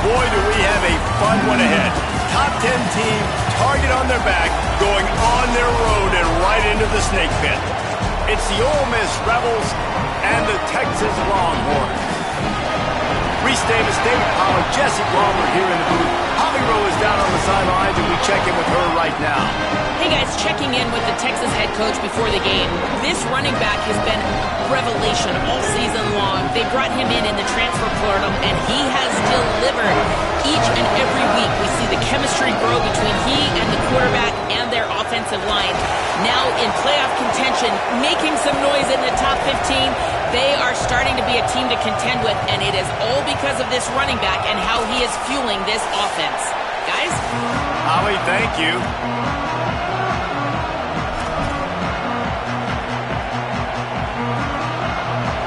boy, do we have a fun one ahead. Top 10 team, target on their back, going on their road and right into the snake pit. It's the Ole Miss Rebels and the Texas Longhorns. Reese Davis, David Pollack, Jesse Palmer here in the booth. Holly Rowe is down on the sidelines, and we check in with her right now. Hey guys, checking in with the Texas head coach before the game. This running back has been a revelation all season long. They brought him in the transfer portal, and he has delivered. Each and every week we see the chemistry grow between he and the quarterback and their offensive line. Now in playoff contention, making some noise in the top 15. They are starting to be a team to contend with, and it is all because of this running back and how he is fueling this offense. Guys? Holly, thank you.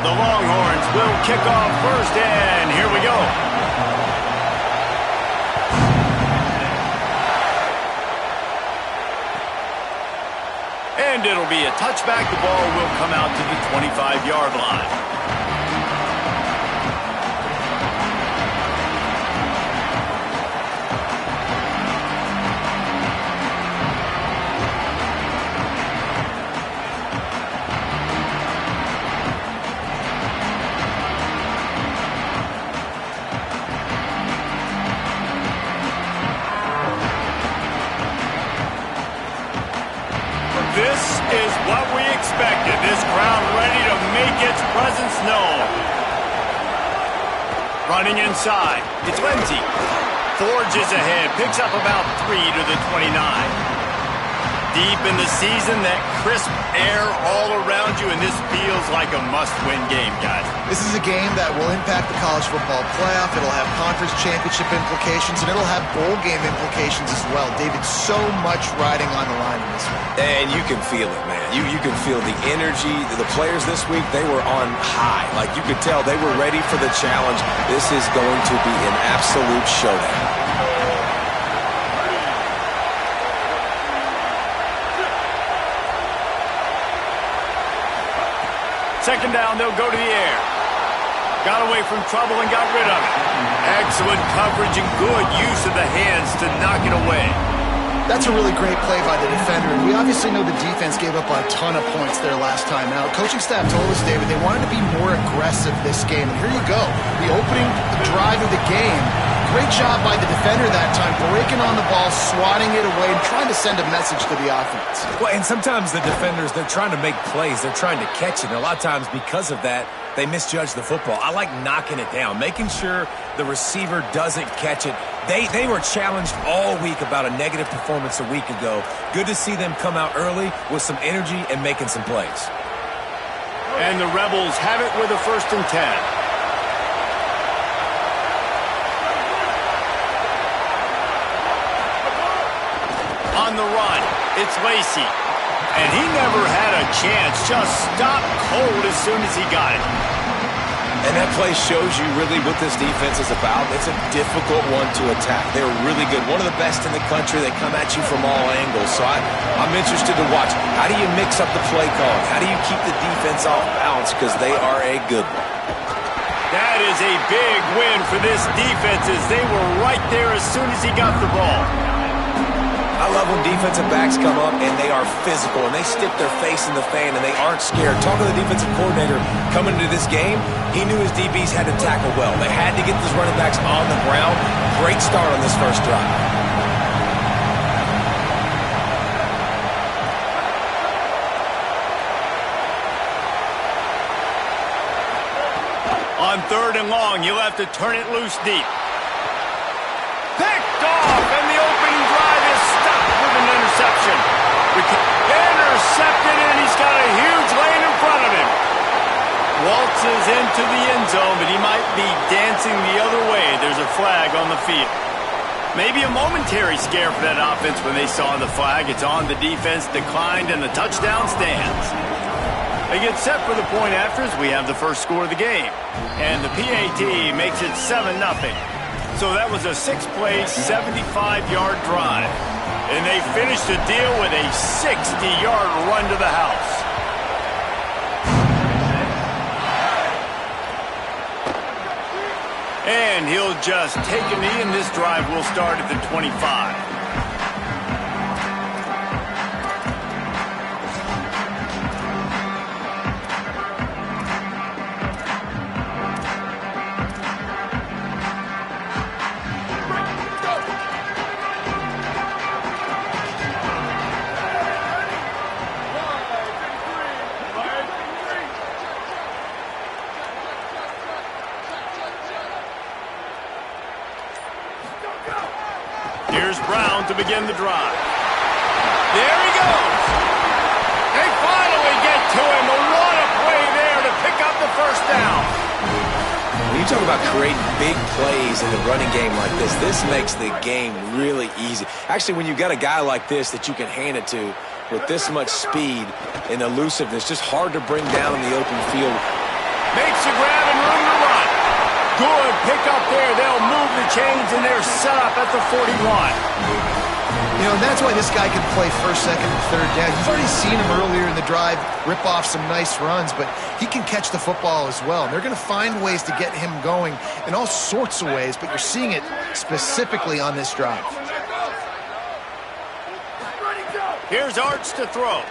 The Longhorns will kick off first, and here we go. And it'll be a touchback. The ball will come out to the 25-yard line. This is what we expected. This crowd ready to make its presence known. Running inside. It's Lindsey. Forges ahead. Picks up about 3 to the 29. Deep in the season, that crisp air all around you, and this feels like a must-win game, guys. This is a game that will impact the college football playoff. It'll have conference championship implications, and it'll have bowl game implications as well. David, so much riding on the line in this one. And you can feel it, man. You can feel the energy. The players this week, they were on high. Like, you could tell they were ready for the challenge. This is going to be an absolute showdown. Second down, they'll go to the air. Got away from trouble and got rid of it. Excellent coverage and good use of the hands to knock it away. That's a really great play by the defender, and we obviously know the defense gave up a ton of points there last time out. Coaching staff told us, David, they wanted to be more aggressive this game, and here you go. The opening drive of the game. Great job by the defender that time, breaking on the ball, swatting it away, and trying to send a message to the offense. Well, and sometimes the defenders, they're trying to make plays. They're trying to catch it. And a lot of times, because of that, they misjudge the football. I like knocking it down, making sure the receiver doesn't catch it. They were challenged all week about a negative performance a week ago. Good to see them come out early with some energy and making some plays. And the Rebels have it with a 1st and 10. On the run, it's Lacey. And he never had a chance, just stopped cold as soon as he got it. And that play shows you really what this defense is about. It's a difficult one to attack. They're really good. One of the best in the country. They come at you from all angles. So I'm interested to watch. How do you mix up the play calling? How do you keep the defense off balance? Because they are a good one. That is a big win for this defense as they were right there as soon as he got the ball. I love when defensive backs come up and they are physical and they stick their face in the fan and they aren't scared. Talking to the defensive coordinator coming into this game, he knew his DBs had to tackle well. They had to get these running backs on the ground. Great start on this first drive. On 3rd and long, you'll have to turn it loose deep. Picked off, and the opening drive is stopped with an interception. Intercepted, and he's got a huge lane in front of him. Waltzes into the end zone, but he might be dancing the other way. There's a flag on the field. Maybe a momentary scare for that offense when they saw the flag. It's on, the defense declined, and the touchdown stands. They get set for the point after as we have the first score of the game. And the PAT makes it 7-0. So that was a 6-play, 75-yard drive. And they finished the deal with a 60-yard run to the house. And he'll just take a knee, and this drive will start at the 25. Here's Brown to begin the drive. There he goes. They finally get to him. But what a play there to pick up the first down. When you talk about creating big plays in the running game like this makes the game really easy. Actually, when you got a guy like this that you can hand it to with this much speed and elusiveness, just hard to bring down in the open field. Makes a grab and room to run. Good pick up there. They'll move the chains, and they're set up at the 41. You know, and that's why this guy can play first, second, and third down. You've already seen him earlier in the drive rip off some nice runs, but he can catch the football as well. And they're going to find ways to get him going in all sorts of ways, but you're seeing it specifically on this drive. Here's Arch to throw.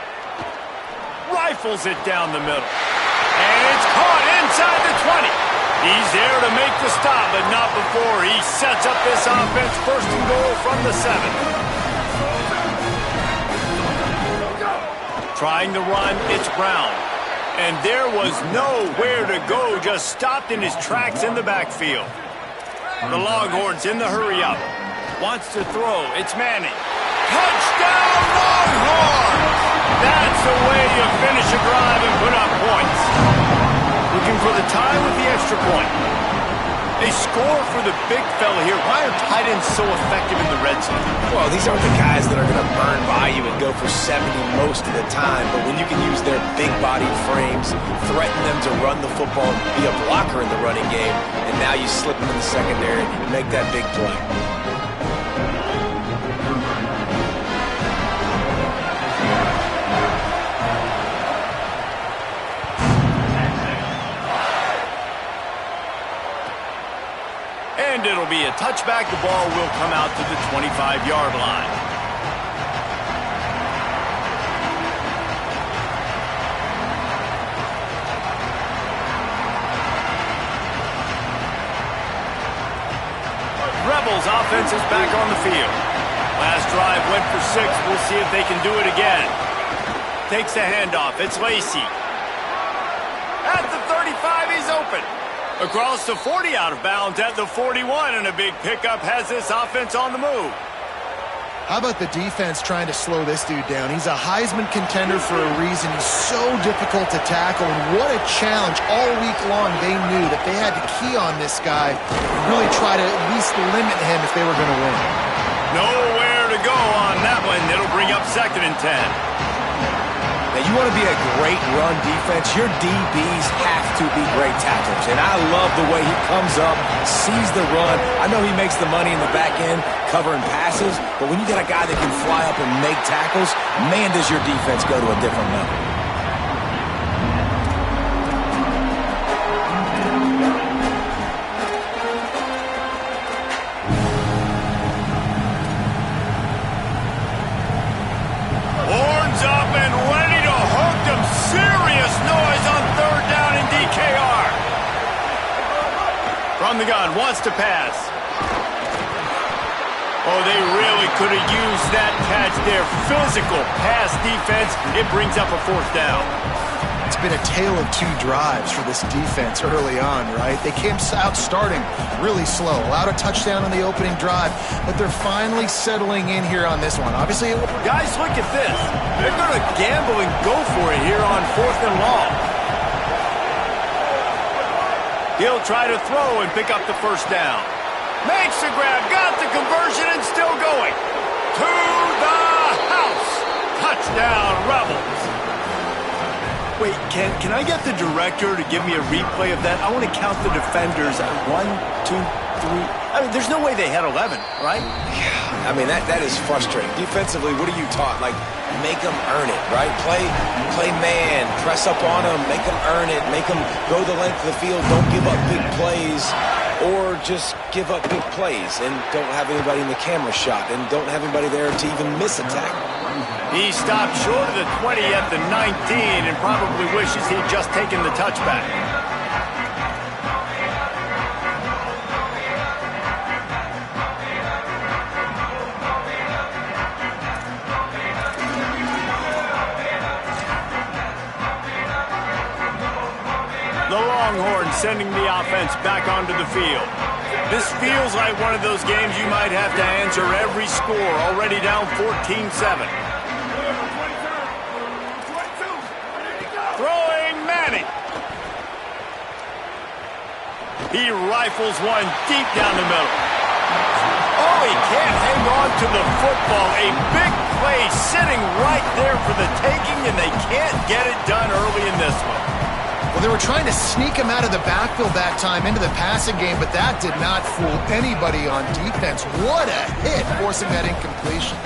Rifles it down the middle. And it's caught inside the 20. He's there to make the stop, but not before he sets up this offense. First and goal from the 7. Trying to run, it's Brown. And there was nowhere to go, just stopped in his tracks in the backfield. The Longhorns in the hurry-up. Wants to throw, it's Manning. Touchdown, Longhorns! That's the way you finish a drive and put up points. Looking for the tie with the extra point. They score for the big fella here. Why are tight ends so effective in the red zone? Well, these aren't the guys that are going to burn by you and go for 70 most of the time, but when you can use their big-bodied frames, threaten them to run the football, be a blocker in the running game, and now you slip them in the secondary and make that big play. And it'll be a touchback. The ball will come out to the 25-yard line. Rebels offense is back on the field. Last drive went for 6. We'll see if they can do it again. Takes the handoff. It's Lacy. At the 35, he's open. Across the 40, out of bounds at the 41, and a big pickup has this offense on the move. How about the defense trying to slow this dude down? He's a Heisman contender for a reason. He's so difficult to tackle, and what a challenge. All week long, they knew that they had to key on this guy and really try to at least limit him if they were going to win. Nowhere to go on that one. It'll bring up 2nd and 10. Now, you want to be a great run defense, your DBs have to be great tacklers. And I love the way he comes up, sees the run. I know he makes the money in the back end covering passes, but when you got a guy that can fly up and make tackles, man, does your defense go to a different level. From the gun, wants to pass. Oh, they really could have used that catch there. Physical pass defense. It brings up a 4th down. It's been a tale of 2 drives for this defense early on, right? They came out starting really slow, allowed a touchdown on the opening drive, but they're finally settling in here on this one. Obviously, guys, look at this. They're going to gamble and go for it here on 4th and long. He'll try to throw and pick up the first down. Makes the grab, got the conversion, and still going. To the house. Touchdown, Rebels. Wait, can I get the director to give me a replay of that? I want to count the defenders. 1, 2, 3. I mean, there's no way they had 11, right? Yeah, I mean, that is frustrating. Defensively, what are you taught? Like, make them earn it, right? Play man, press up on them, make them earn it, make them go the length of the field, don't give up big plays. or just give up big plays and don't have anybody in the camera shot and don't have anybody there to even miss a tackle. He stopped short of the 20 at the 19 and probably wishes he'd just taken the touchback. The Longhorns sending the offense back onto the field. This feels like one of those games you might have to answer every score, already down 14-7. Throwing Manning. He rifles one deep down the middle. Oh, he can't hang on to the football. A big play sitting right there for the taking, and they can't get it done early in this one. Well, they were trying to sneak him out of the backfield that time into the passing game, but that did not fool anybody on defense. What a hit, forcing that incompletion.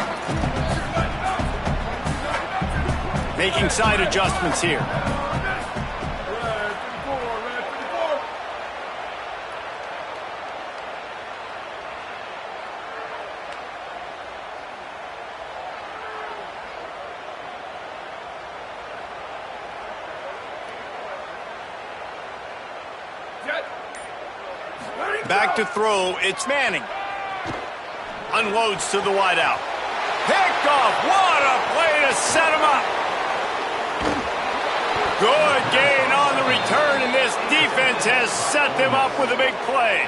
Making side adjustments here. Back to throw, it's Manning. Unloads to the wideout. Picked off, what a play to set him up. Good gain on the return, and this defense has set them up with a big play.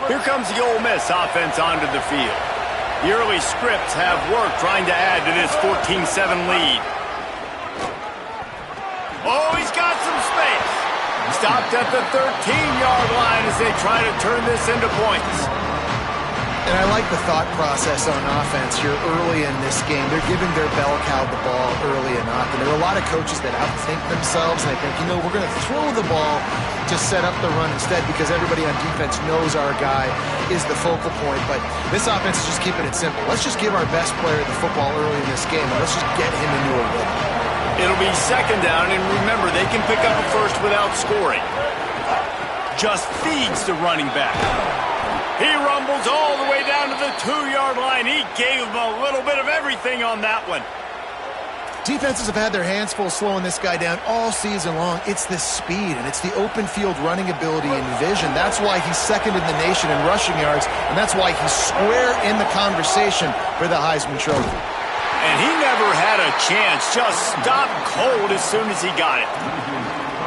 Here comes the Ole Miss offense onto the field. The early scripts have worked trying to add to this 14-7 lead. Oh, he's got some space. Stopped at the 13-yard line as they try to turn this into points. And I like the thought process on offense here early in this game. They're giving their bell cow the ball early enough. And there are a lot of coaches that outthink themselves. And I think, we're going to throw the ball to set up the run instead because everybody on defense knows our guy is the focal point. But this offense is just keeping it simple. Let's just give our best player the football early in this game, and let's just get him into a rhythm. It'll be second down, and remember, they can pick up a first without scoring. Just feeds the running back. He rumbles all the way down to the 2-yard line. He gave him a little bit of everything on that one. Defenses have had their hands full slowing this guy down all season long. It's the speed, and it's the open field running ability and vision. That's why he's second in the nation in rushing yards, and that's why he's square in the conversation for the Heisman Trophy. And he never had a chance. Just stopped cold as soon as he got it.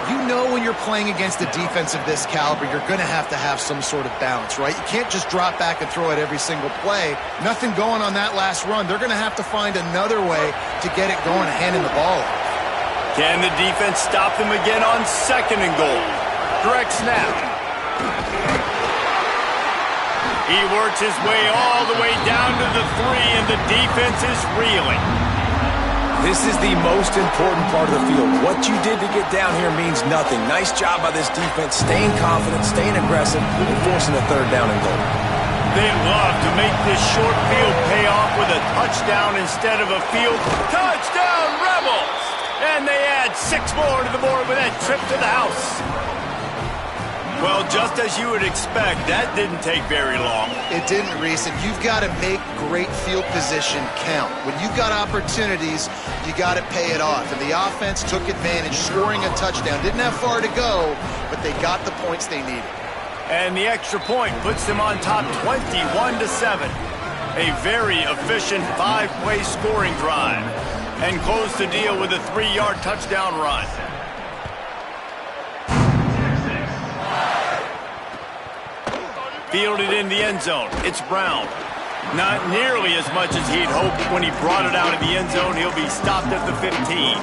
You know when you're playing against a defense of this caliber, you're going to have some sort of balance, right? You can't just drop back and throw it every single play. Nothing going on that last run. They're going to have to find another way to get it going, handing the ball off. Can the defense stop them again on second and goal? Direct snap. He works his way all the way down to the 3, and the defense is reeling. This is the most important part of the field. What you did to get down here means nothing. Nice job by this defense, staying confident, staying aggressive, and forcing a third down and goal. They'd love to make this short field pay off with a touchdown instead of a field. Touchdown, Rebels! And they add 6 more to the board with that trip to the house. Well, just as you would expect, that didn't take very long. It didn't, Reese, and you've got to make great field position count. When you've got opportunities, you got to pay it off. And the offense took advantage, scoring a touchdown. Didn't have far to go, but they got the points they needed. And the extra point puts them on top 21-7. A very efficient 5-play scoring drive. And close the deal with a 3-yard touchdown run. Fielded in the end zone. It's Brown. Not nearly as much as he'd hoped when he brought it out of the end zone. He'll be stopped at the 15.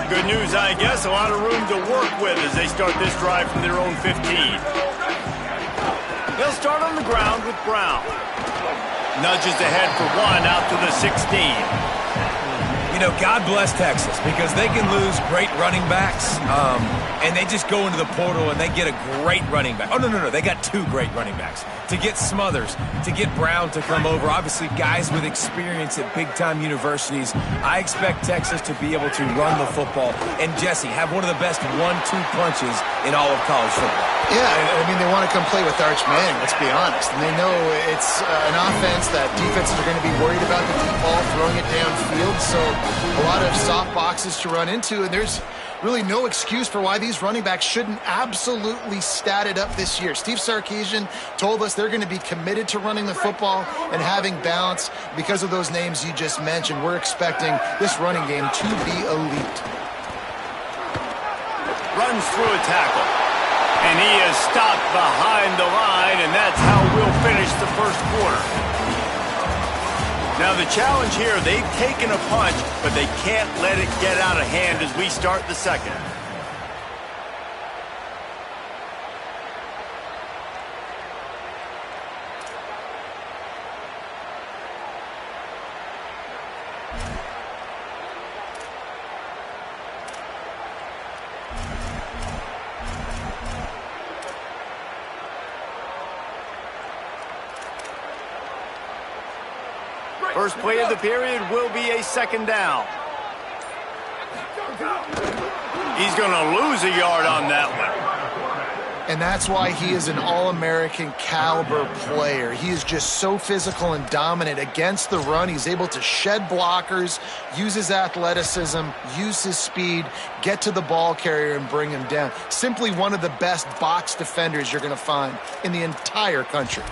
Good news, I guess. A lot of room to work with as they start this drive from their own 15. They'll start on the ground with Brown. Nudges ahead for 1 out to the 16. You know, God bless Texas, because they can lose great running backs, and they just go into the portal and they get a great running back. Oh, no. They got 2 great running backs. To get Smothers, to get Brown to come over, obviously guys with experience at big-time universities. I expect Texas to be able to run the football and, Jesse, have one of the best 1-2 punches in all of college football. Yeah, I mean, they want to come play with Arch Manning, let's be honest. And they know it's an offense that defenses are going to be worried about the deep ball, throwing it downfield. So a lot of soft boxes to run into, and there's really no excuse for why these running backs shouldn't absolutely stat it up this year. Steve Sarkisian told us they're going to be committed to running the football and having balance because of those names you just mentioned. We're expecting this running game to be elite. Runs through a tackle. And he is stopped behind the line, and that's how we'll finish the first quarter. Now the challenge here, they've taken a punch, but they can't let it get out of hand as we start the second. First play of the period will be a second down. He's going to lose a yard on that one. And that's why he is an All-American caliber player. He is just so physical and dominant against the run. He's able to shed blockers, use his athleticism, use his speed, get to the ball carrier and bring him down. Simply one of the best box defenders you're going to find in the entire country.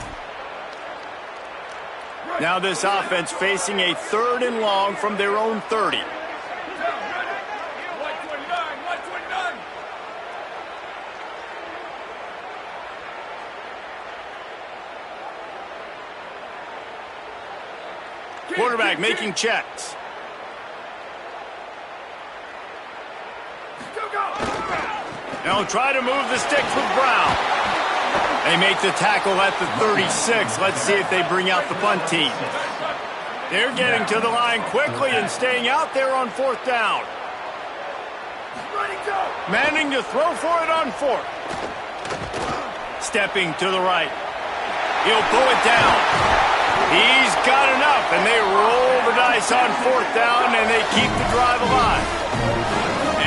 Now this offense facing a 3rd and long from their own 30. Quarterback making checks. Now try to move the sticks with Brown. They make the tackle at the 36. Let's see if they bring out the punt team. They're getting to the line quickly and staying out there on 4th down. Manning to throw for it on 4th. Stepping to the right. He'll pull it down. He's got enough, and they roll the dice on 4th down, and they keep the drive alive.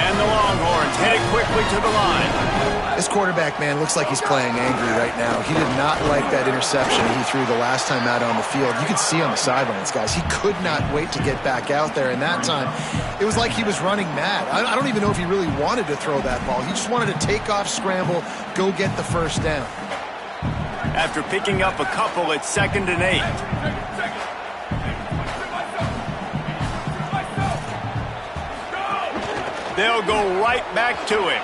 And the Longhorns headed quickly to the line. This quarterback, man, looks like he's playing angry right now. He did not like that interception he threw the last time out on the field. You could see on the sidelines, guys, he could not wait to get back out there. And that time, it was like he was running mad. I don't even know if he really wanted to throw that ball. He just wanted to take off, scramble, go get the first down. After picking up a couple, it's 2nd and 8. They'll go right back to him.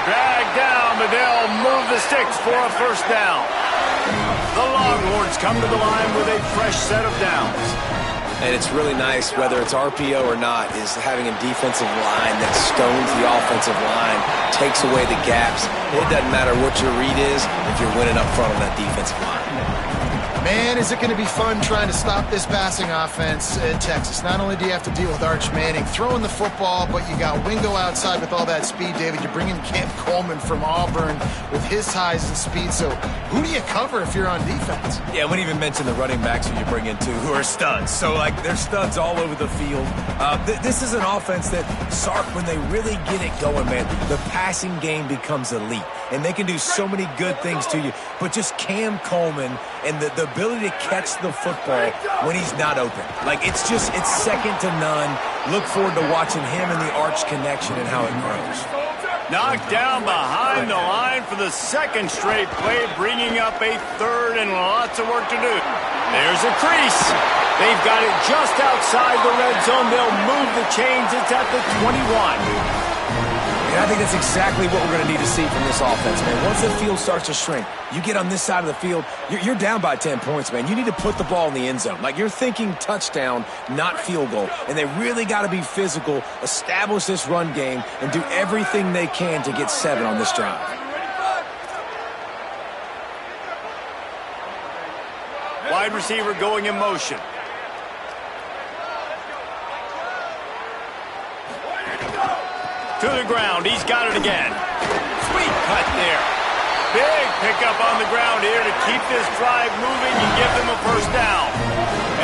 Dragged down, but they'll move the sticks for a first down. The Longhorns come to the line with a fresh set of downs. And it's really nice, whether it's RPO or not, is having a defensive line that stones the offensive line, takes away the gaps. It doesn't matter what your read is if you're winning up front on that defensive line. Man, is it going to be fun trying to stop this passing offense at Texas. Not only do you have to deal with Arch Manning throwing the football, but you got Wingo outside with all that speed, David. You're bringing Cam Coleman from Auburn with his size and speed. So who do you cover if you're on defense? Yeah, we didn't even mention the running backs who you bring in, too, who are studs. So, like, they're studs all over the field. This is an offense that, Sark, when they really get it going, man, the passing game becomes elite. And they can do so many good things to you. But just Cam Coleman and the ability to catch the football when he's not open. Like, it's second to none. Look forward to watching him and the Arch connection and how it grows. Knocked down behind the line for the 2nd straight play, bringing up a 3rd and lots of work to do. There's a crease. They've got it just outside the red zone. They'll move the chains. It's at the 21. And I think that's exactly what we're going to need to see from this offense, man. Once the field starts to shrink, you get on this side of the field, you're down by 10 points, man. You need to put the ball in the end zone. Like, you're thinking touchdown, not field goal. And they really got to be physical, establish this run game, and do everything they can to get 7 on this drive. Wide receiver going in motion. To the ground. He's got it again. Sweet cut there. Big pickup on the ground here to keep this drive moving and give them a first down.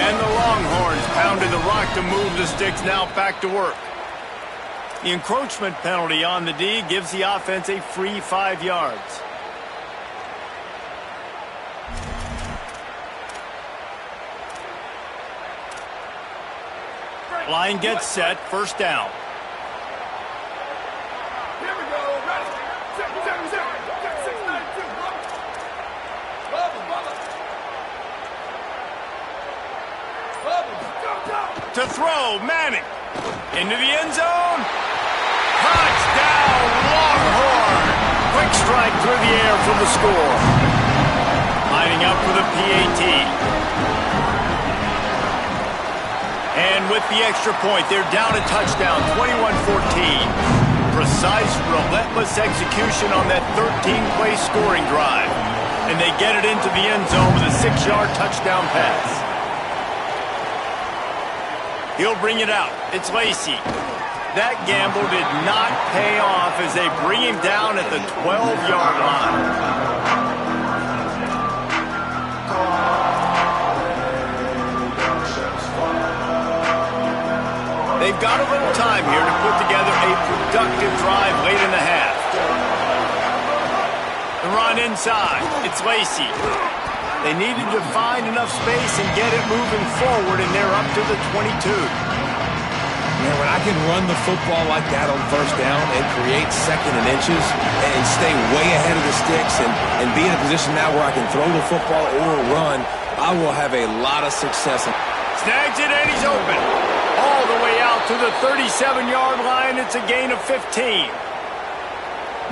And the Longhorns pounded the rock to move the sticks now back to work. The encroachment penalty on the D gives the offense a free 5 yards. Line gets set, first down. Here we go, ready. Check. 692. Bubba. To throw, Manning. Into the end zone. Touchdown, Longhorn. Quick strike through the air for the score. Lining up for the PAT. And with the extra point, they're down a touchdown, 21-14. Precise, relentless execution on that 13-play scoring drive. And they get it into the end zone with a 6-yard touchdown pass. He'll bring it out. It's Lacy. That gamble did not pay off as they bring him down at the 12-yard line. They've got a little time here to put together a productive drive late in the half. The run inside. It's Lacy. They needed to find enough space and get it moving forward, and they're up to the 22. Man, when I can run the football like that on first down and create second and inches and stay way ahead of the sticks and be in a position now where I can throw the football or run, I will have a lot of success. Snags it, and he's open. All the way out to the 37-yard line. It's a gain of 15.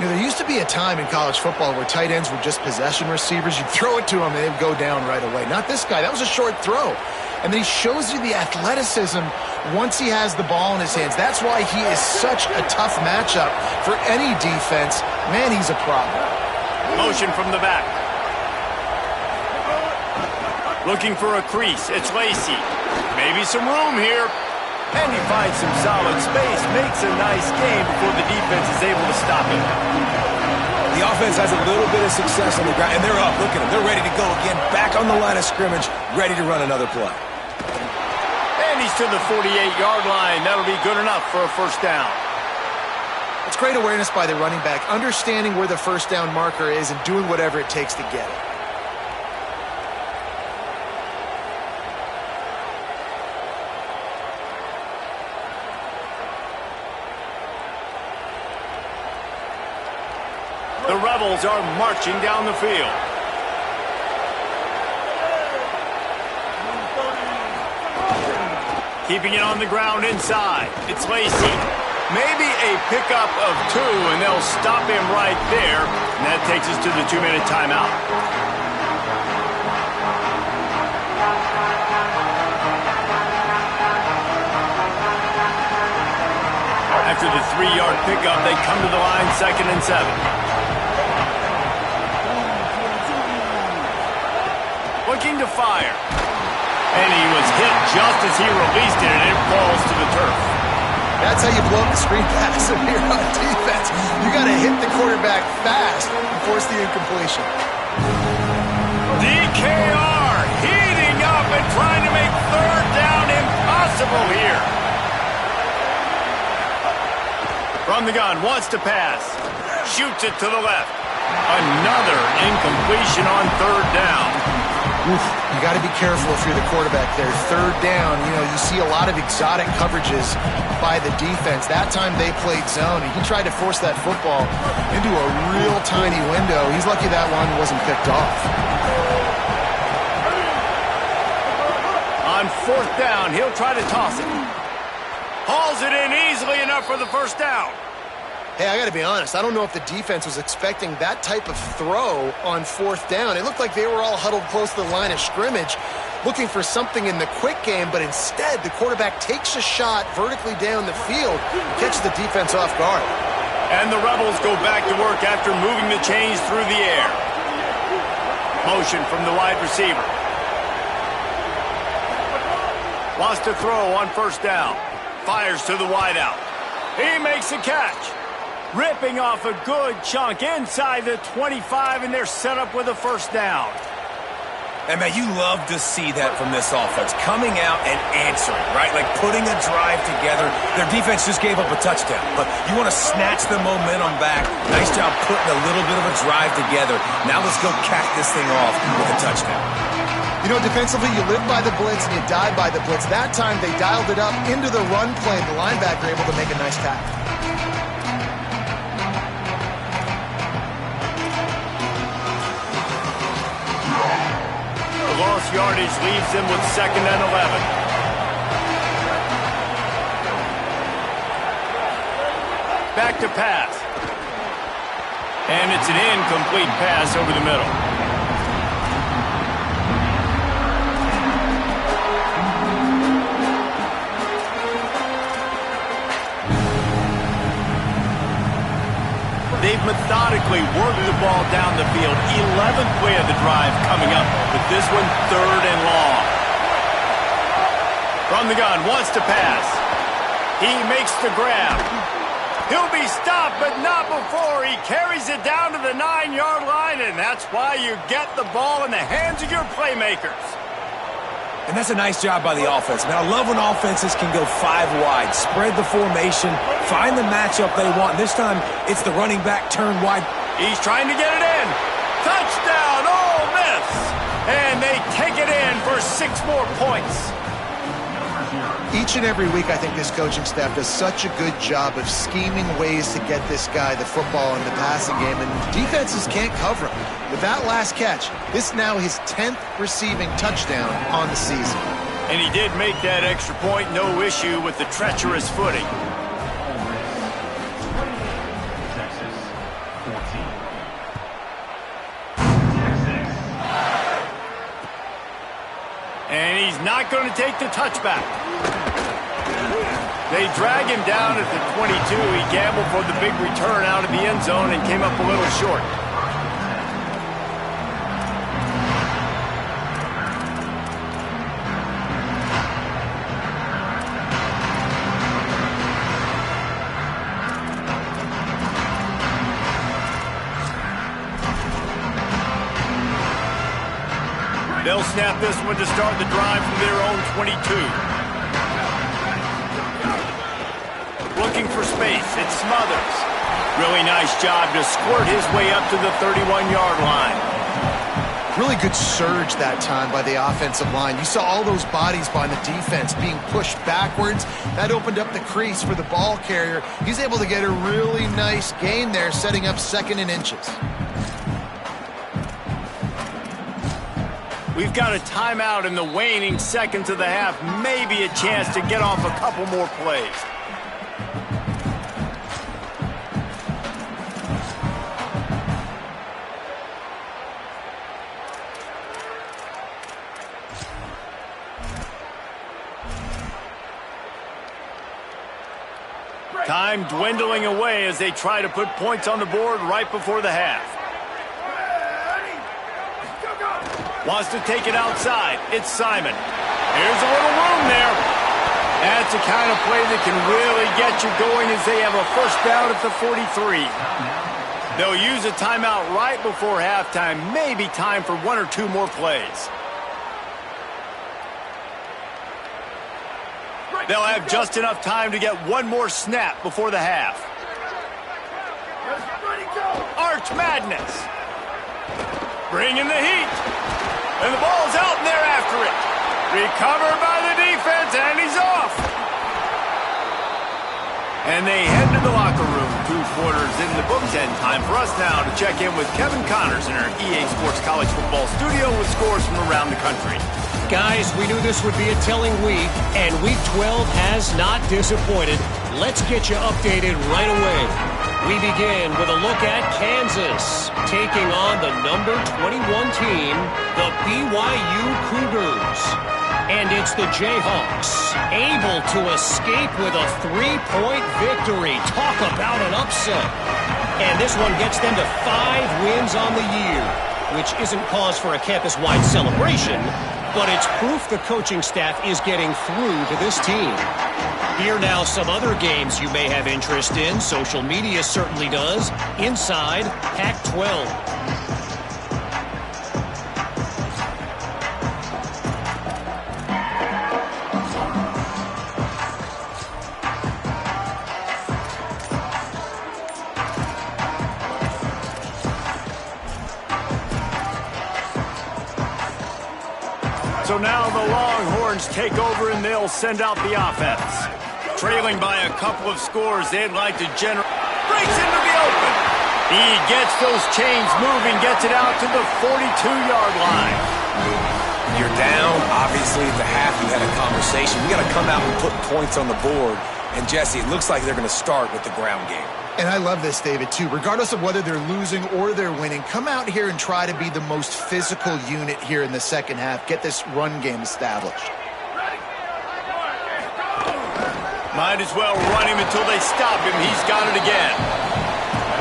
You know, there used to be a time in college football where tight ends were just possession receivers. You'd throw it to them and they'd go down right away. Not this guy. That was a short throw. And then he shows you the athleticism once he has the ball in his hands. That's why he is such a tough matchup for any defense. Man, he's a problem. Motion from the back. Looking for a crease. It's Lacy. Maybe some room here. And he finds some solid space. Makes a nice game before the defense is able to stop him. The offense has a little bit of success on the ground, and they're up. Look at them. They're ready to go again. Back on the line of scrimmage, ready to run another play. And he's to the 48-yard line. That'll be good enough for a first down. It's great awareness by the running back, understanding where the first down marker is and doing whatever it takes to get it. The Rebels are marching down the field. Keeping it on the ground inside. It's Lacy. Maybe a pickup of 2, and they'll stop him right there. And that takes us to the 2-minute timeout. After the 3-yard pickup, they come to the line, 2nd and 7. Looking to fire. And he was hit just as he released it, and it falls to the turf. That's how you blow up the screen pass if you're on defense. You got to hit the quarterback fast and force the incompletion. DKR heating up and trying to make third down impossible here. From the gun, wants to pass. Shoots it to the left. Another incompletion on third down. Oof, you got to be careful if you're the quarterback there. Third down, you know, you see a lot of exotic coverages by the defense. That time they played zone, and he tried to force that football into a real tiny window. He's lucky that one wasn't picked off. On fourth down, he'll try to toss it. Hauls it in easily enough for the first down. Hey, I got to be honest. I don't know if the defense was expecting that type of throw on fourth down. It looked like they were all huddled close to the line of scrimmage, looking for something in the quick game, but instead the quarterback takes a shot vertically down the field and catches the defense off guard. And the Rebels go back to work after moving the chains through the air. Motion from the wide receiver. Wants to throw on first down. Fires to the wideout. He makes a catch. Ripping off a good chunk inside the 25, and they're set up with a first down. And, man, you love to see that from this offense, coming out and answering, right? Like putting a drive together. Their defense just gave up a touchdown, but you want to snatch the momentum back. Nice job putting a little bit of a drive together. Now let's go cap this thing off with a touchdown. You know, defensively, you live by the blitz and you die by the blitz. That time, they dialed it up into the run play. The linebacker able to make a nice tackle. Lost yardage leaves them with 2nd and 11. Back to pass. And it's an incomplete pass over the middle. They've methodically worked the ball down the field. 11th play of the drive coming up, with this one 3rd and long. From the gun, wants to pass. He makes the grab. He'll be stopped, but not before. He carries it down to the 9-yard line, and that's why you get the ball in the hands of your playmakers. And that's a nice job by the offense. Man, I love when offenses can go 5 wide, spread the formation, find the matchup they want. This time, it's the running back turned wide. He's trying to get it in. Touchdown, Ole Miss! And they take it in for 6 more points. Each and every week, I think this coaching staff does such a good job of scheming ways to get this guy the football in the passing game, and defenses can't cover him. With that last catch, this now his 10th receiving touchdown on the season. And he did make that extra point, no issue with the treacherous footing. Texas 14. And he's not going to take the touchback. They drag him down at the 22. He gambled for the big return out of the end zone and came up a little short. They'll snap this one to start the drive from their own 22. Looking for space. It Smothers. Really nice job to squirt his way up to the 31-yard line. Really good surge that time by the offensive line. You saw all those bodies behind the defense being pushed backwards. That opened up the crease for the ball carrier. He's able to get a really nice gain there, setting up 2nd and inches. We've got a timeout in the waning seconds of the half. Maybe a chance to get off a couple more plays. Time dwindling away as they try to put points on the board right before the half. Wants to take it outside. It's Simon. Here's a little room there. That's the kind of play that can really get you going as they have a first down at the 43. They'll use a timeout right before halftime. Maybe time for 1 or 2 more plays. They'll have just enough time to get 1 more snap before the half. Arch Madness. Bringing the heat. And the ball's out and they're after it. Recovered by the defense, and he's off. And they head to the locker room. 2 quarters in the books, and time for us now to check in with Kevin Connors in our EA Sports College Football studio with scores from around the country. Guys, we knew this would be a telling week, and Week 12 has not disappointed. Let's get you updated right away. We begin with a look at Kansas taking on the number 21 team, the BYU Cougars. And it's the Jayhawks able to escape with a 3-point victory. Talk about an upset. And this one gets them to 5 wins on the year, which isn't cause for a campus-wide celebration, but it's proof the coaching staff is getting through to this team. Here now some other games you may have interest in. Social media certainly does. Inside Pac-12. So now the Longhorns take over and they'll send out the offense. Trailing by a couple of scores, they'd like to generate. Breaks into the open. He gets those chains moving, gets it out to the 42-yard line. You're down. Obviously, at the half, you had a conversation. We got to come out and put points on the board. And, Jesse, it looks like they're going to start with the ground game. And I love this, David, too. Regardless of whether they're losing or they're winning, come out here and try to be the most physical unit here in the second half. Get this run game established. Might as well run him until they stop him. He's got it again.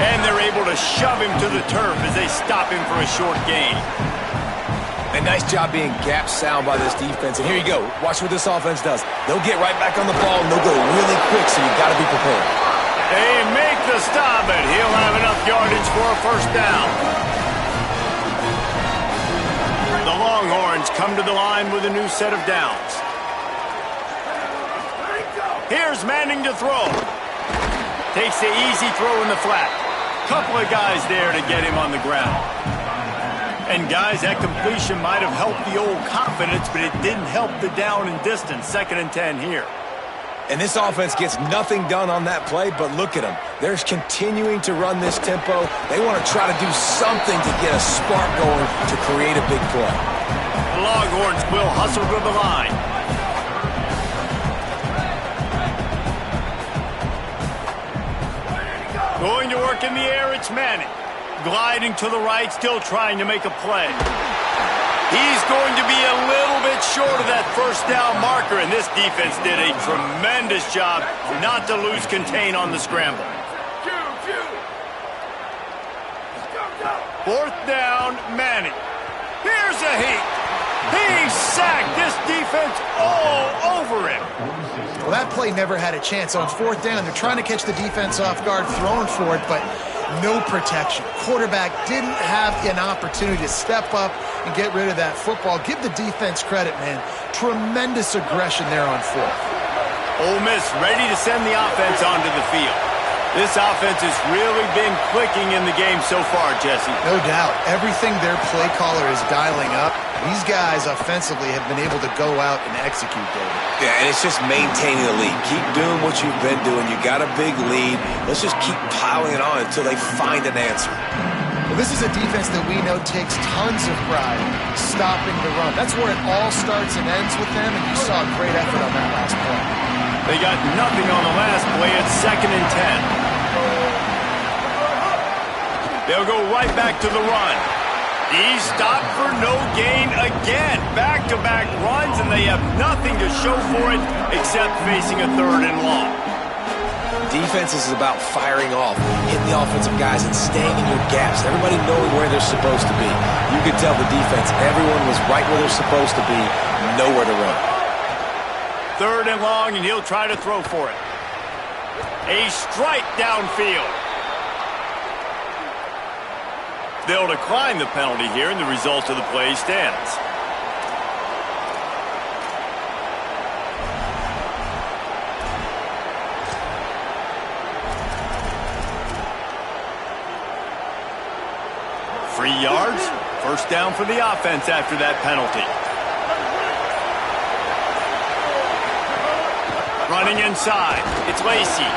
And they're able to shove him to the turf as they stop him for a short gain. A nice job being gap sound by this defense. And here you go. Watch what this offense does. They'll get right back on the ball, and they'll go really quick, so you got to be prepared. They make the stop, and he'll have enough yardage for a first down. The Longhorns come to the line with a new set of downs. Here's Manning to throw. Takes the easy throw in the flat. Couple of guys there to get him on the ground. And guys, that completion might have helped the old confidence, but it didn't help the down and distance. 2nd and 10 here. And this offense gets nothing done on that play, but look at them. They're continuing to run this tempo. They want to try to do something to get a spark going to create a big play. The Longhorns will hustle to the line. Going to work in the air, it's Manning. Gliding to the right, still trying to make a play. He's going to be a little bit short of that first down marker, and this defense did a tremendous job not to lose contain on the scramble. 4th down, Manning. Here's a heat. He sacked this defense all over him. Well, that play never had a chance. On 4th down, they're trying to catch the defense off guard, throwing for it, but no protection. Quarterback didn't have an opportunity to step up and get rid of that football. Give the defense credit, man. Tremendous aggression there on 4th. Ole Miss ready to send the offense onto the field. This offense has really been clicking in the game so far, Jesse. No doubt. Everything their play caller is dialing up, these guys offensively have been able to go out and execute, David. Yeah, and it's just maintaining the lead. Keep doing what you've been doing. You got a big lead. Let's just keep piling it on until they find an answer. Well, this is a defense that we know takes tons of pride stopping the run. That's where it all starts and ends with them, and you saw a great effort on that last play. They got nothing on the last play. It's 2nd and 10. They'll go right back to the run. He's stopped for no gain again. Back-to-back runs, and they have nothing to show for it except facing a 3rd and long. Defense is about firing off, hitting the offensive guys, and staying in your gaps. Everybody knowing where they're supposed to be. You could tell the defense, everyone was right where they're supposed to be, nowhere to run. 3rd and long, and he'll try to throw for it. A strike downfield. They'll decline the penalty here, and the result of the play stands. Free yards, first down for the offense after that penalty. Running inside, it's Lacey.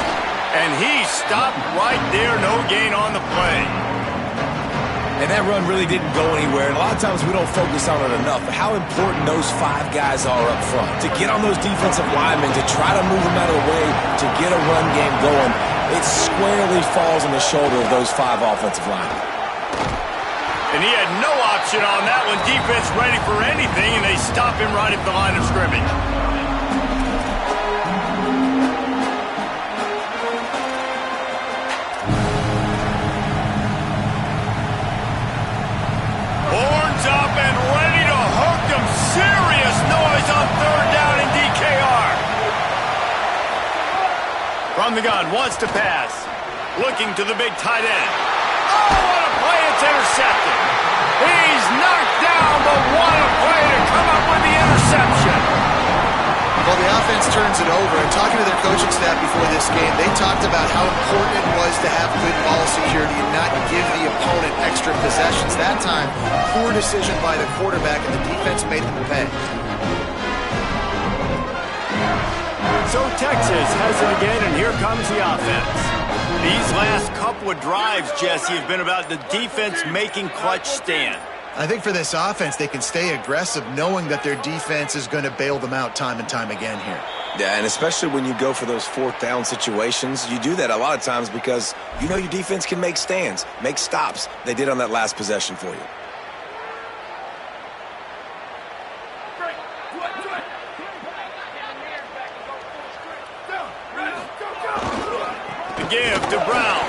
And he stopped right there, no gain on the play. And that run really didn't go anywhere. And a lot of times we don't focus on it enough. But how important those 5 guys are up front. To get on those defensive linemen, to try to move them out of the way, to get a run game going, it squarely falls on the shoulder of those 5 offensive linemen. And he had no option on that one. Defense ready for anything, and they stop him right at the line of scrimmage. Horns up and ready to hook him. Serious noise on 3rd down in DKR. From the gun, wants to pass. Looking to the big tight end. Oh, what a play. It's intercepted. He's knocked down, but what a play to come up with the interception. Well, the offense turns it over, and talking to their coaching staff before this game, they talked about how important it was to have good ball security and not give the opponent extra possessions. That time, poor decision by the quarterback, and the defense made them pay. So Texas has it again, and here comes the offense. These last couple of drives, Jesse, have been about the defense making clutch stand. I think for this offense, they can stay aggressive knowing that their defense is going to bail them out time and time again here. Yeah, and especially when you go for those fourth down situations, you do that a lot of times because you know your defense can make stands, make stops. They did on that last possession for you. Give to Brown.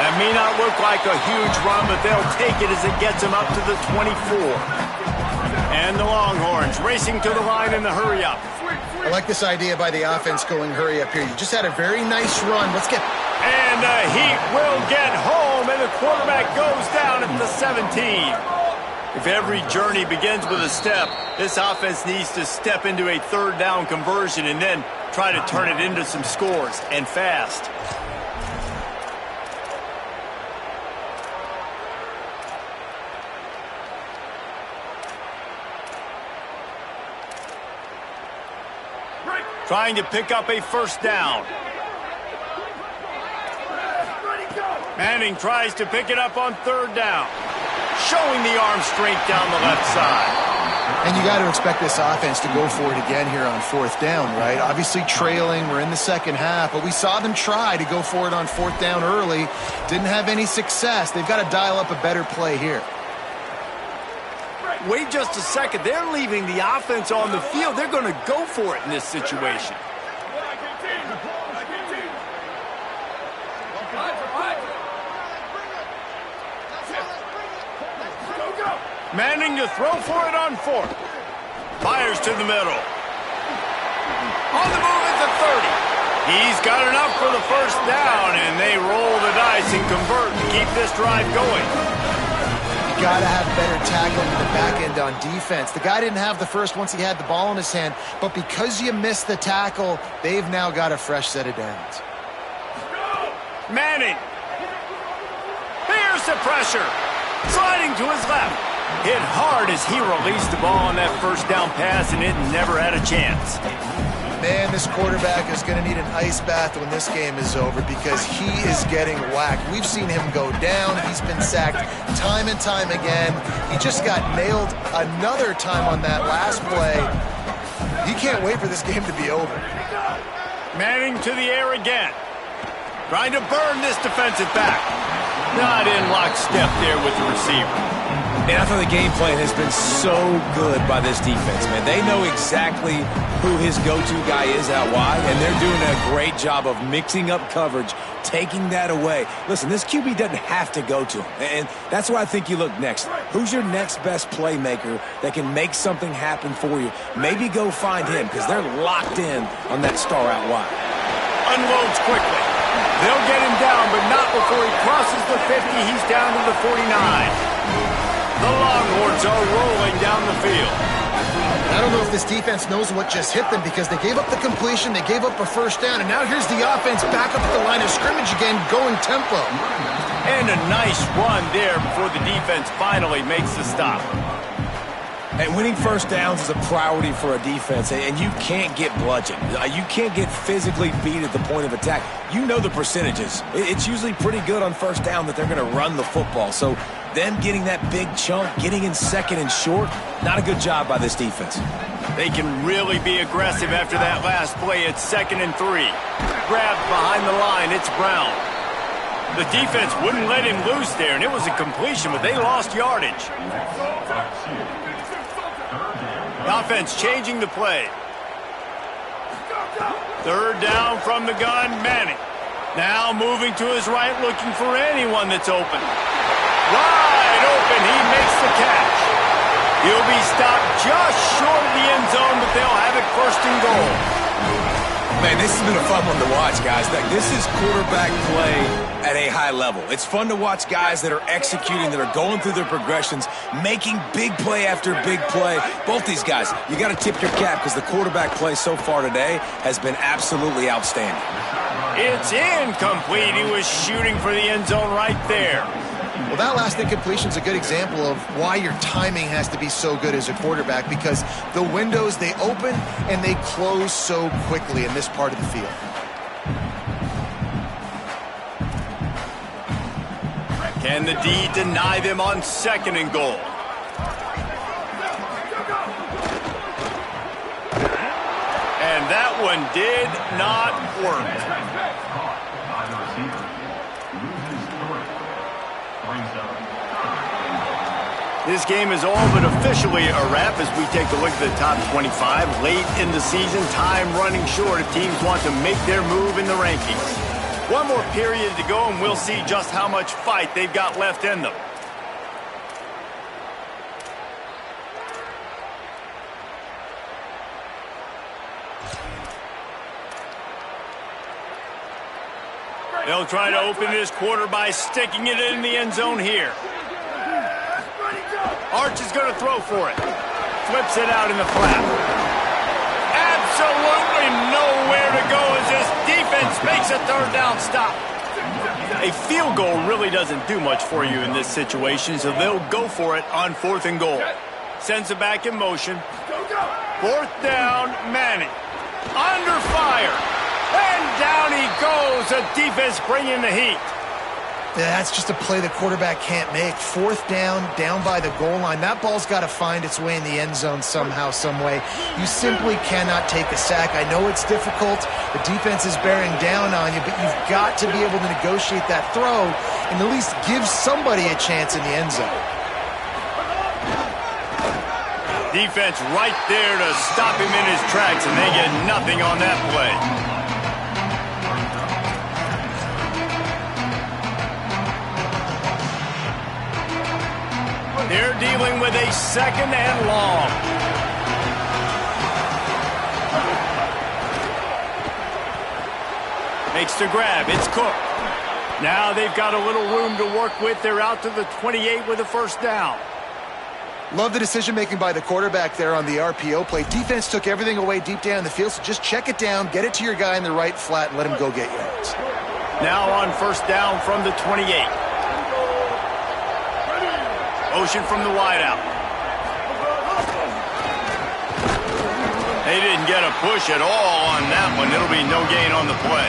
That may not look like a huge run, but they'll take it as it gets them up to the 24. And the Longhorns racing to the line in the hurry-up. I like this idea by the offense going hurry up here. You just had a very nice run. Let's get... And the Heat will get home, and the quarterback goes down at the 17. If every journey begins with a step, this offense needs to step into a third down conversion and then try to turn it into some scores, and fast. Trying to pick up a first down. Manning tries to pick it up on third down. Showing the arm strength down the left side. And you got to expect this offense to go for it again here on fourth down, right? Obviously trailing, we're in the second half, but we saw them try to go for it on fourth down early. Didn't have any success. They've got to dial up a better play here. Wait just a second. They're leaving the offense on the field. They're going to go for it in this situation. Manning to throw for it on fourth. Fires to the middle. On the move at the 30. He's got enough for the first down, and they roll the dice and convert to keep this drive going. You got to have better tackling in the back end on defense. The guy didn't have the first once he had the ball in his hand, but because you missed the tackle, they've now got a fresh set of downs. Manning. Here's the pressure. Sliding to his left. Hit hard as he released the ball on that first down pass, and it never had a chance. Man, this quarterback is going to need an ice bath when this game is over because he is getting whacked. We've seen him go down. He's been sacked time and time again. He just got nailed another time on that last play. He can't wait for this game to be over. Manning to the air again. Trying to burn this defensive back. Not in lockstep there with the receiver. And I thought the game plan has been so good by this defense, man. They know exactly who his go-to guy is out wide, and they're doing a great job of mixing up coverage, taking that away. Listen, this QB doesn't have to go to him, and that's why I think you look next. Who's your next best playmaker that can make something happen for you? Maybe go find him because they're locked in on that star out wide. Unloads quickly. They'll get him down, but not before he crosses the 50. He's down to the 49. The Longhorns are rolling down the field. I don't know if this defense knows what just hit them because they gave up the completion, they gave up a first down, and now here's the offense back up at the line of scrimmage again, going tempo. And a nice run there before the defense finally makes the stop. And winning first downs is a priority for a defense, and you can't get bludgeoned. You can't get physically beat at the point of attack. You know the percentages. It's usually pretty good on first down that they're going to run the football. So them getting that big chunk, getting in second and short, not a good job by this defense. They can really be aggressive after that last play. It's 2nd and 3. Grabbed behind the line. It's Brown. The defense wouldn't let him loose there, and it was a completion, but they lost yardage. Offense changing the play. 3rd down from the gun, Manning. Now moving to his right, looking for anyone that's open. Wide open, he makes the catch. He'll be stopped just short of the end zone, but they'll have it 1st and goal. Man, this has been a fun one to watch, guys. This is quarterback play at a high level. It's fun to watch guys that are executing, that are going through their progressions, making big play after big play. Both these guys, you got to tip your cap because the quarterback play so far today has been absolutely outstanding. It's incomplete. He was shooting for the end zone right there. Well, that last incompletion is a good example of why your timing has to be so good as a quarterback, because the windows, they open and they close so quickly in this part of the field. Can the D deny them on 2nd and goal? And that one did not work. This game is all but officially a wrap as we take a look at the top 25. Late in the season, time running short if teams want to make their move in the rankings. One more period to go and we'll see just how much fight they've got left in them. They'll try to open this quarter by sticking it in the end zone here. Arch is going to throw for it. Flips it out in the flat. Absolutely nowhere to go as this defense makes a 3rd down stop. A field goal really doesn't do much for you in this situation, so they'll go for it on 4th and goal. Sends it back in motion. 4th down, Manning. Under fire. And down he goes. The defense bringing the heat. That's just a play the quarterback can't make. 4th down, down by the goal line. That ball's got to find its way in the end zone somehow, some way. You simply cannot take a sack. I know it's difficult. The defense is bearing down on you, but you've got to be able to negotiate that throw and at least give somebody a chance in the end zone. Defense right there to stop him in his tracks, and they get nothing on that play. They're dealing with a 2nd and long. Makes the grab. It's Cook. Now they've got a little room to work with. They're out to the 28 with a 1st down. Love the decision-making by the quarterback there on the RPO play. Defense took everything away deep down in the field, so just check it down, get it to your guy in the right flat, and let him go get yards. Now on 1st down from the 28. Motion from the wideout. They didn't get a push at all on that one. It'll be no gain on the play.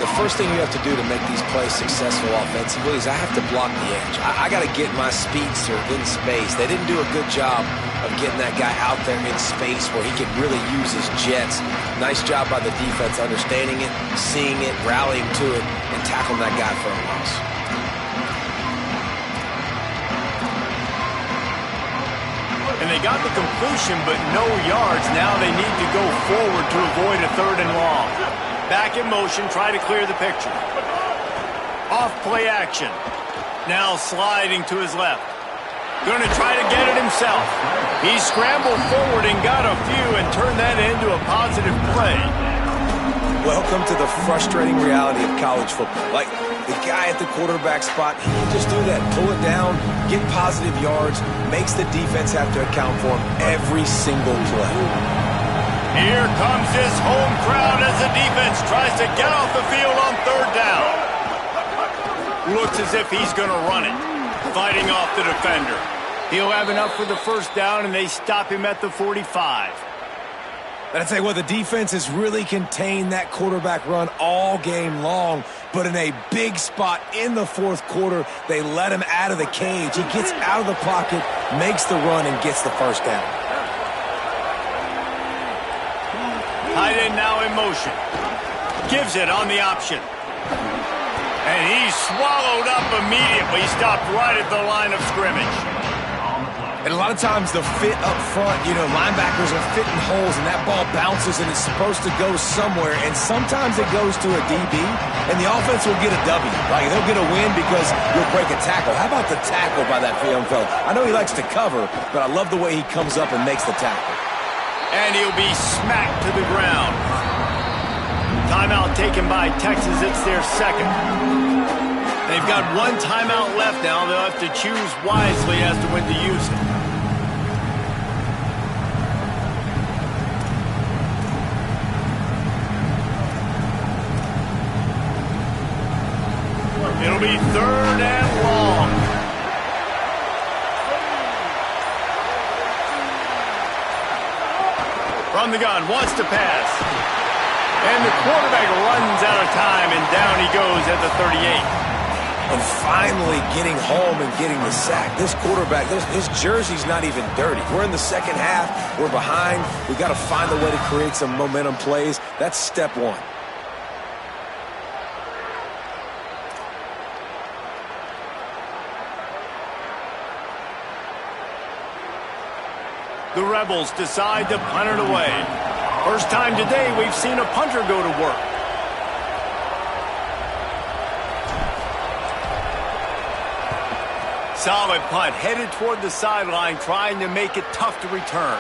The first thing you have to do to make these plays successful offensively is I have to block the edge. I got to get my speedster in space. They didn't do a good job of getting that guy out there in space where he could really use his jets. Nice job by the defense understanding it, seeing it, rallying to it, and tackling that guy for a loss. And they got the completion, but no yards. Now they need to go forward to avoid a 3rd and long. Back in motion, try to clear the picture. Off play action. Now sliding to his left. Going to try to get it himself. He scrambled forward and got a few and turned that into a positive play. Welcome to the frustrating reality of college football. Like, the guy at the quarterback spot, he can just do that. Pull it down, get positive yards, makes the defense have to account for him every single play. Here comes this home crowd as the defense tries to get off the field on 3rd down. Looks as if he's going to run it, fighting off the defender. He'll have enough for the 1st down, and they stop him at the 45. And I tell you what, the defense has really contained that quarterback run all game long, but in a big spot in the 4th quarter, they let him out of the cage. He gets out of the pocket, makes the run, and gets the 1st down. Tight end now in motion. Gives it on the option. And he's swallowed up immediately. Stopped right at the line of scrimmage. And a lot of times the fit up front, linebackers are fitting holes and that ball bounces and it's supposed to go somewhere. And sometimes it goes to a DB and the offense will get a W. Like they'll get a win because you'll break a tackle. How about the tackle by that young fella? I know he likes to cover, but I love the way he comes up and makes the tackle. And he'll be smacked to the ground. taken by Texas. It's their second. They've got one timeout left now. They'll have to choose wisely as to when to use it. It'll be 3rd and long. From the gun, wants to pass. And the quarterback runs out of time, and down he goes at the 38. And finally getting home and getting the sack. This quarterback, his jersey's not even dirty. We're in the second half. We're behind. We've got to find a way to create some momentum plays. That's step one. The Rebels decide to punt it away. First time today we've seen a punter go to work. Solid punt, headed toward the sideline, trying to make it tough to return.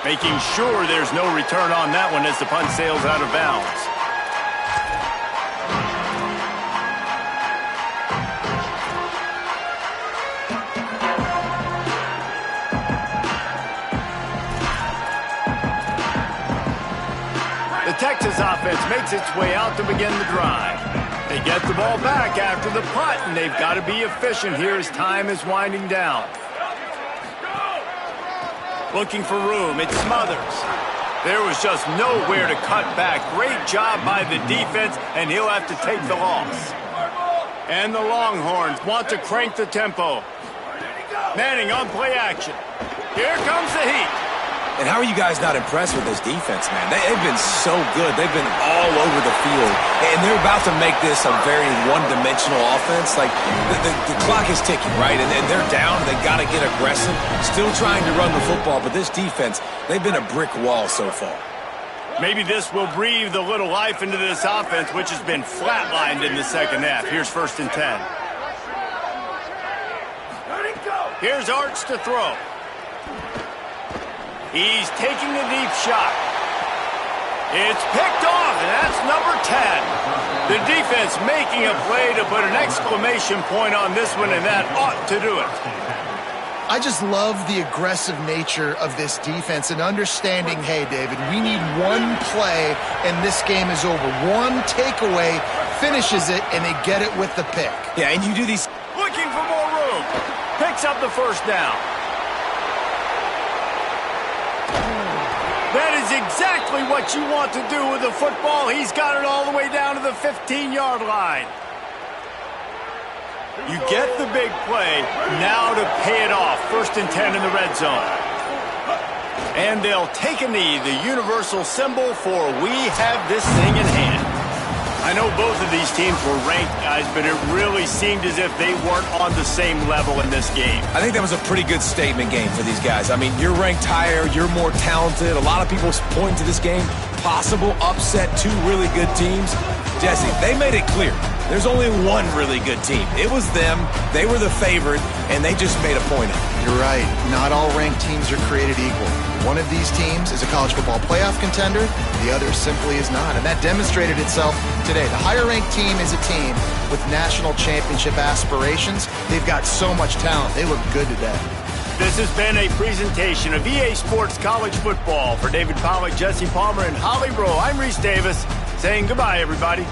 Making sure there's no return on that one as the punt sails out of bounds. The Texas offense makes its way out to begin the drive. They get the ball back after the punt, and they've got to be efficient here as time is winding down. Looking for room, it's Smothers. There was just nowhere to cut back. Great job by the defense, and he'll have to take the loss. And the Longhorns want to crank the tempo. Manning on play action. Here comes the heat. And how are you guys not impressed with this defense, man? They've been so good. They've been all over the field. And they're about to make this a very one-dimensional offense. Like, the clock is ticking, right? And they're down. They got to get aggressive. Still trying to run the football. But this defense, they've been a brick wall so far. Maybe this will breathe a little life into this offense, which has been flatlined in the second half. Here's 1st and 10. Here's Arch to throw. He's taking a deep shot. It's picked off, and that's number 10. The defense making a play to put an exclamation point on this one, and that ought to do it. I just love the aggressive nature of this defense and understanding, hey, David, we need one play, and this game is over. One takeaway finishes it, and they get it with the pick. Yeah, and you do these. Looking for more room. Picks up the first down. That is exactly what you want to do with the football. He's got it all the way down to the 15-yard line. You get the big play, now to pay it off. 1st and 10 in the red zone. And they'll take a knee, the universal symbol for we have this thing in hand. I know both of these teams were ranked, guys, but it really seemed as if they weren't on the same level in this game. I think that was a pretty good statement game for these guys. I mean, you're ranked higher, you're more talented. A lot of people point to this game, possible upset, 2 really good teams. Jesse, they made it clear. There's only one really good team. It was them. They were the favorite, and they just made a point of it. You're right. Not all ranked teams are created equal. One of these teams is a college football playoff contender. The other simply is not, and that demonstrated itself today. The higher-ranked team is a team with national championship aspirations. They've got so much talent. They look good today. This has been a presentation of EA Sports College Football. For David Pollack, Jesse Palmer, and Holly Rowe, I'm Reese Davis saying goodbye, everybody.